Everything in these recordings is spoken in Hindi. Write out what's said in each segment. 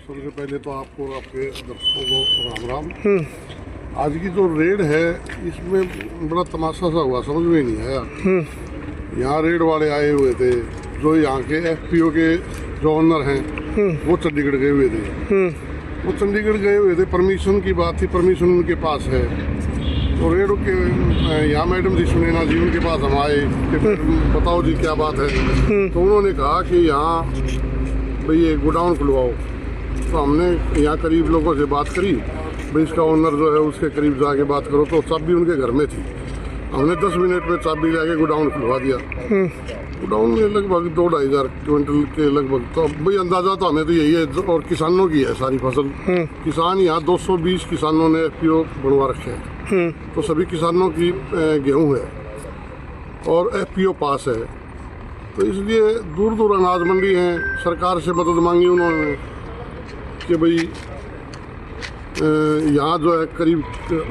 सबसे पहले तो आपको और आपके दर्शकों को राम राम। आज की जो रेड है इसमें बड़ा तमाशा सा हुआ, समझ में नहीं आया। यहाँ रेड वाले आए हुए थे, जो यहाँ के एफपीओ के जो ऑनर हैं वो चंडीगढ़ गए हुए थे। वो चंडीगढ़ गए हुए थे, परमिशन की बात थी, परमिशन उनके पास है। तो रेड के यहाँ मैडम जी सुनैना जी उनके पास हम आए कि बताओ जी क्या बात है। तो उन्होंने कहा कि यहाँ भाई ये गोडाउन खुलवाओ। तो हमने यहाँ करीब लोगों से बात करी, भाई इसका ओनर जो है उसके करीब जाके बात करो। तो चाबी उनके घर में थी, हमने 10 मिनट में चाबी लाके गोडाउन खुलवा दिया। गोडाउन में लगभग 2-2.5 हज़ार क्विंटल के लगभग। तो भाई अंदाजा तो हमें तो यही है, और किसानों की है सारी फसल। किसान यहाँ 220 किसानों ने एफपीओ बनवा रखे हैं। तो सभी किसानों की गेहूँ है और एफपीओ पास है। तो इसलिए दूर दूर अनाज मंडी हैं, सरकार से मदद मांगी उन्होंने कि भाई यहाँ जो है करीब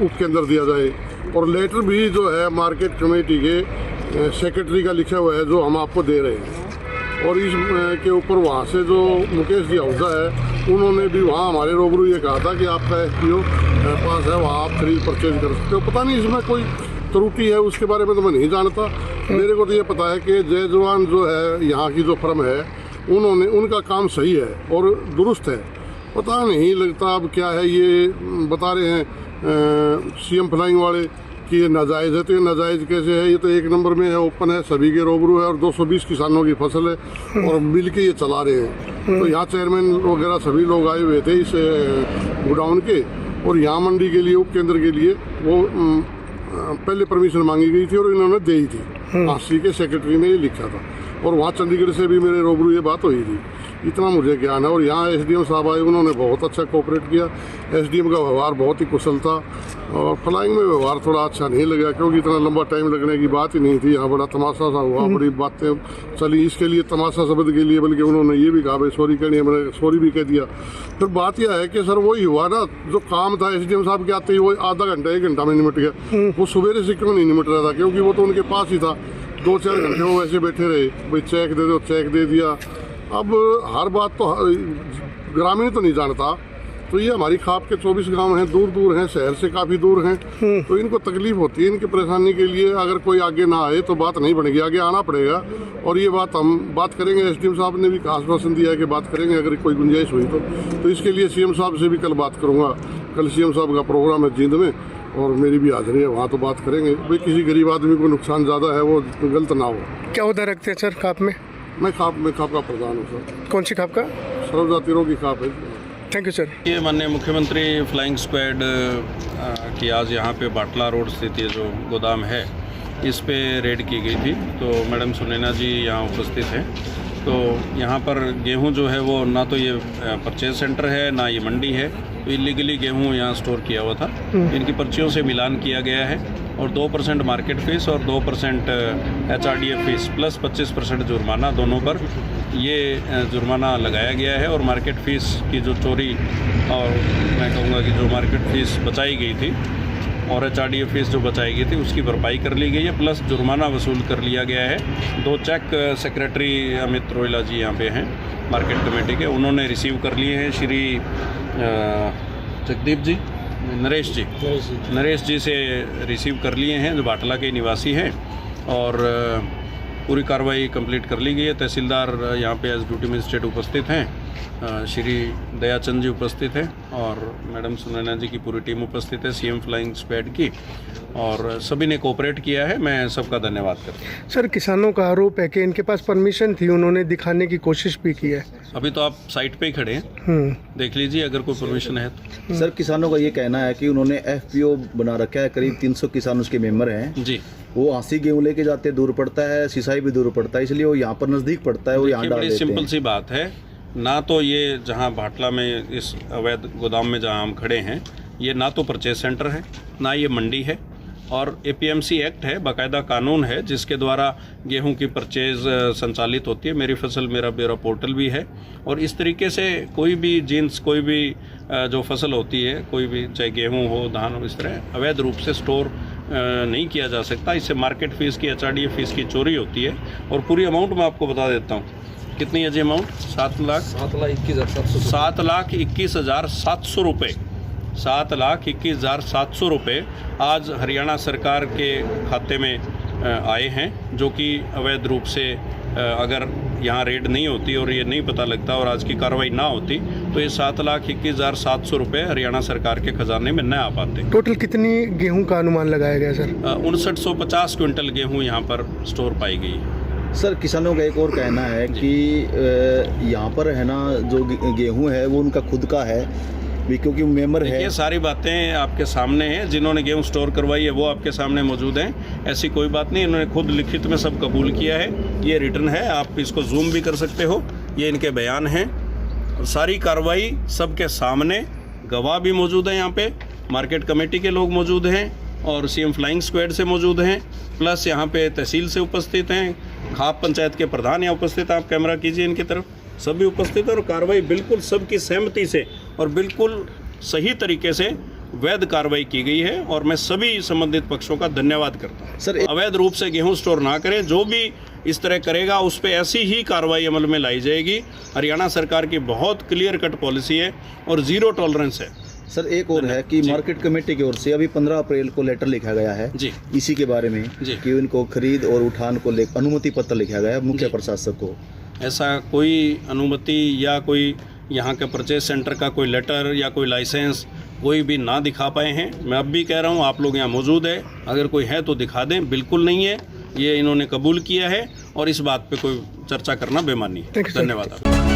उप केंद्र दिया जाए। और लेटर भी जो है मार्केट कमेटी के सेक्रेटरी का लिखा हुआ है जो हम आपको दे रहे हैं। और इस के ऊपर वहाँ से जो मुकेश जी आहूजा है उन्होंने भी वहाँ हमारे रूबरू ये कहा था कि आपका एफपीओ पास है, वहाँ आप खरीद परचेज कर सकते हो। पता नहीं इसमें कोई त्रुटि है, उसके बारे में तो मैं नहीं जानता। मेरे को तो ये पता है कि जय जवान जो है यहाँ की जो फर्म है उन्होंने उनका काम सही है और दुरुस्त है। पता नहीं लगता अब क्या है, ये बता रहे हैं सीएम फ्लाइंग वाले कि ये नाजायज़ है। तो ये नाजायज़ कैसे है? ये तो 1 नंबर में है, ओपन है, सभी के रूबरू है और 220 किसानों की फसल है और मिल के ये चला रहे हैं। तो यहाँ चेयरमैन वगैरह सभी लोग आए हुए थे इस गोडाउन के, और यहाँ मंडी के लिए उप केंद्र के लिए वो पहले परमिशन मांगी गई थी और इन्होंने दे ही थी। आरसी के सेक्रेटरी ने ये लिखा था और वहाँ चंडीगढ़ से भी मेरे रूबरू ये बात हुई थी। इतना मुझे ज्ञान है। और यहाँ एसडीएम साहब आए, उन्होंने बहुत अच्छा कोऑपरेट किया। एसडीएम का व्यवहार बहुत ही कुशल था और फ्लाइंग में व्यवहार थोड़ा अच्छा नहीं लगा, क्योंकि इतना लंबा टाइम लगने की बात ही नहीं थी। यहाँ बड़ा तमाशा सा हुआ, बड़ी बातें चली। इसके लिए तमाशा शब्द के लिए बल्कि उन्होंने ये भी कहा भाई सॉरी कहनी है, मैंने सॉरी भी कह दिया। फिर बात यह है कि सर वही हुआ ना जो काम था एसडीएम साहब के आते ही वो आधा घंटा 1 घंटा में निमट गया। वो सवेरे से क्यों नहीं निमट रहा था? क्योंकि वो तो उनके पास ही था। 2-4 घंटे वो वैसे बैठे रहे, भाई चेक दे दो, चेक दे दिया। अब हर बात तो ग्रामीण तो नहीं जानता। तो ये हमारी खाप के 24 गांव हैं, दूर दूर हैं, शहर से काफ़ी दूर हैं। तो इनको तकलीफ होती है, इनकी परेशानी के लिए अगर कोई आगे ना आए तो बात नहीं बनेगी, आगे आना पड़ेगा। और ये बात हम बात करेंगे, एसडीएम साहब ने भी आश्वासन दिया है कि बात करेंगे अगर कोई गुंजाइश हुई तो इसके लिए सीएम साहब से भी कल बात करूँगा। कल सीएम साहब का प्रोग्राम है जींद में और मेरी भी हाजिरी है, वहाँ तो बात करेंगे। भाई किसी गरीब आदमी को नुकसान ज़्यादा है वो गलत ना हो। क्या उधर रखते हैं सर खाप में? मैं खाप का प्रधान हूँ सर। कौन सी खाप का? सर्व जातियों की खाप है। Thank you sir. ये माननीय मुख्यमंत्री फ्लाइंग स्क्वाड की आज यहाँ पे बाटला रोड स्थित ये जो गोदाम है इस पे रेड की गई थी। तो मैडम सुनैना जी यहाँ उपस्थित हैं। तो यहाँ पर गेहूँ जो है वो ना तो ये परचेज सेंटर है ना ये मंडी है, तो इलीगली गेहूँ यहाँ स्टोर किया हुआ था। इनकी पर्चियों से मिलान किया गया है और 2% मार्केट फीस और 2% HRDF फीस प्लस 25% जुर्माना, दोनों पर ये जुर्माना लगाया गया है। और मार्केट फ़ीस की जो चोरी और मैं कहूँगा कि जो मार्केट फ़ीस बचाई गई थी और HRDF फीस जो बचाई गई थी उसकी भरपाई कर ली गई है, प्लस जुर्माना वसूल कर लिया गया है। 2 चेक सेक्रेटरी अमित रोहिला जी यहाँ पे हैं मार्केट कमेटी के, उन्होंने रिसीव कर लिए हैं। श्री जगदीप जी, नरेश जी से रिसीव कर लिए हैं, जो बाटला के निवासी हैं। और पूरी कार्रवाई कंप्लीट कर ली गई है। तहसीलदार यहाँ पे एज ड्यूटी मजिस्ट्रेट उपस्थित हैं, श्री दयाचंद जी उपस्थित हैं और मैडम सुनैना जी की पूरी टीम उपस्थित है सीएम फ्लाइंग स्क्वाड की, और सभी ने कोऑपरेट किया है। मैं सबका धन्यवाद करता हूँ। सर किसानों का आरोप है कि इनके पास परमिशन थी, उन्होंने दिखाने की कोशिश भी की है। अभी तो आप साइट पे ही खड़े हैं, देख लीजिए अगर कोई परमिशन है तो। सर किसानों का ये कहना है कि उन्होंने एफपीओ बना रखा है, करीब 300 किसान उसके मेंबर हैं जी। वो हांसी गेहूँ लेके जाते, दूर पड़ता है, सिसाई भी दूर पड़ता है, इसलिए वो यहाँ पर नज़दीक पड़ता है, वो यहाँ डाल देते हैं। सिंपल सी बात है, ना तो ये जहाँ भाटला में इस अवैध गोदाम में जहाँ हम खड़े हैं ये ना तो परचेज सेंटर है, ना ये मंडी है, और एपीएमसी एक्ट है, बाकायदा कानून है जिसके द्वारा गेहूं की परचेज संचालित होती है। मेरी फसल मेरा ब्यौरा पोर्टल भी है। और इस तरीके से कोई भी जीन्स, कोई भी जो फसल होती है, कोई भी चाहे गेहूं हो, धान हो, इस तरह अवैध रूप से स्टोर नहीं किया जा सकता। इससे मार्केट फीस की, HRDF फीस की चोरी होती है। और पूरी अमाउंट मैं आपको बता देता हूँ कितनी है जी अमाउंट? 7,21,700 रुपये। 7,21,700 रुपये आज हरियाणा सरकार के खाते में आए हैं, जो कि अवैध रूप से अगर यहाँ रेड नहीं होती और ये नहीं पता लगता और आज की कार्रवाई ना होती तो ये 7,21,700 रुपये हरियाणा सरकार के खजाने में न आ पाते। टोटल कितनी गेहूं का अनुमान लगाया गया सर? 5950 क्विंटल गेहूँ यहाँ पर स्टोर पाई गई है। सर किसानों का एक और कहना है कि यहाँ पर है ना जो गेहूं है वो उनका खुद का है भी, क्योंकि मेंबर है। ये सारी बातें आपके सामने हैं, जिन्होंने गेहूं स्टोर करवाई है वो आपके सामने मौजूद हैं। ऐसी कोई बात नहीं, इन्होंने खुद लिखित में सब कबूल किया है। ये रिटर्न है, आप इसको जूम भी कर सकते हो, ये इनके बयान हैं। और सारी कार्रवाई सबके सामने, गवाह भी मौजूद हैं यहाँ पे, मार्केट कमेटी के लोग मौजूद हैं और सीएम फ्लाइंग स्क्वाड से मौजूद हैं, प्लस यहाँ पे तहसील से उपस्थित हैं, खाप पंचायत के प्रधान यहाँ उपस्थित हैं। आप कैमरा कीजिए इनकी तरफ, सभी उपस्थित हैं और कार्रवाई बिल्कुल सबकी सहमति से और बिल्कुल सही तरीके से वैध कार्रवाई की गई है और मैं सभी संबंधित पक्षों का धन्यवाद करता हूँ। सर अवैध रूप से गेहूं स्टोर ना करें, जो भी इस तरह करेगा उस पर ऐसी ही कार्रवाई अमल में लाई जाएगी। हरियाणा सरकार की बहुत क्लियर कट पॉलिसी है और जीरो टॉलरेंस है। सर एक और है कि मार्केट कमेटी की ओर से अभी 15 अप्रैल को लेटर लिखा गया है जी इसी के बारे में जी कि उनको खरीद और उठान को लेकर अनुमति पत्र लिखा गया है मुख्य प्रशासक को। ऐसा कोई अनुमति या कोई यहाँ के परचेज सेंटर का कोई लेटर या कोई लाइसेंस कोई भी ना दिखा पाए हैं। मैं अब भी कह रहा हूँ, आप लोग यहाँ मौजूद है, अगर कोई है तो दिखा दें। बिल्कुल नहीं है, ये इन्होंने कबूल किया है और इस बात पे कोई चर्चा करना बेमानी है। धन्यवाद।